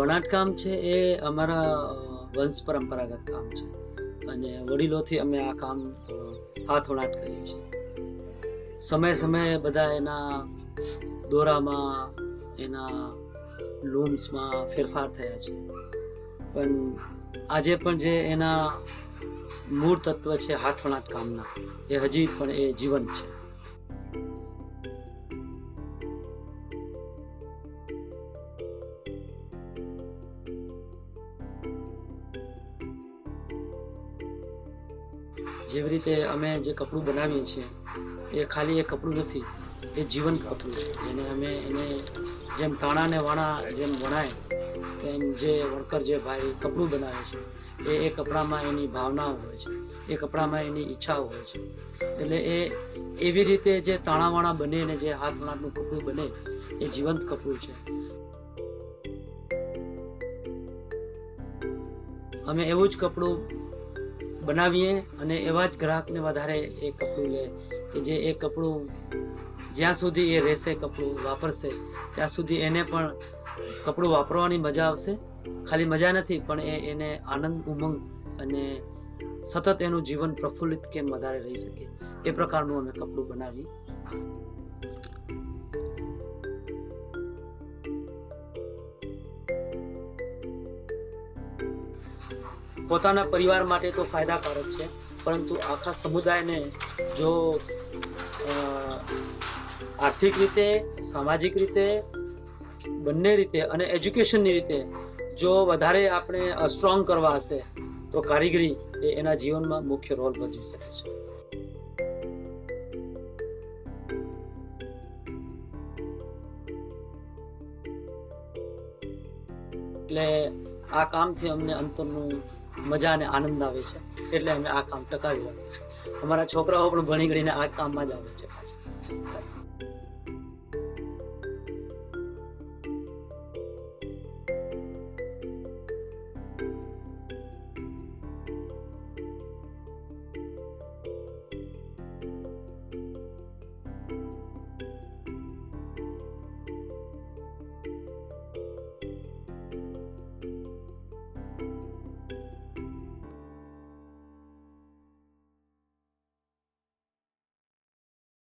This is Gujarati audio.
વણાટકામ છે એ અમારા વંશ પરંપરાગત કામ છે અને વડીલોથી અમે આ કામ હાથ વણાટ કરીએ છીએ. સમય સમયે બધા એના દોરામાં, એના લૂમ્સમાં ફેરફાર થયા છે, પણ આજે પણ જે એના મૂળ તત્વ છે હાથ વણાટ કામના, એ હજી પણ એ જીવંત છે. જેવી રીતે અમે જે કપડું બનાવીએ છીએ એ ખાલી એ કપડું નથી, એ જીવંત કપડું છે. એને જેમ તાણાને વાણા જેમ વણાય તેમ જે વણકર જે ભાઈ કપડું બનાવે છે એ કપડામાં એની ભાવનાઓ હોય છે, એ કપડામાં એની ઈચ્છાઓ હોય છે. એટલે એ એવી રીતે જે તાણાવાણા બને ને જે હાથ વણાટનું કપડું બને એ જીવંત કપડું છે. અમે એવું જ કપડું બનાવીએ અને એવા જ ગ્રાહકને વધારે એ કપડું લે કે જે એ કપડું જ્યાં સુધી એ રહેશે, કપડું વાપરશે ત્યાં સુધી એને પણ કપડું વાપરવાની મજા આવશે. ખાલી મજા નથી, પણ એને આનંદ, ઉમંગ અને સતત એનું જીવન પ્રફુલ્લિત કેમ વધારે રહી શકે એ પ્રકારનું અમે કપડું બનાવી. પોતાના પરિવાર માટે તો ફાયદાકારક છે, પરંતુ આખા સમુદાયને જો આર્થિક રીતે, સામાજિક રીતે, બંને રીતે અને એજ્યુકેશનની રીતે જો વધારે આપણે સ્ટ્રોંગ કરવા હશે તો કારીગરી એ એના જીવનમાં મુખ્ય રોલ ભજવી શકે છે. એટલે આ કામથી અમને અંતરનું મજા અને આનંદ આવે છે, એટલે અમે આ કામ ટકાવી રાખીએ છીએ. અમારા છોકરાઓ પણ ભણી ગણીને આ કામમાં જ આવે છે પાછા.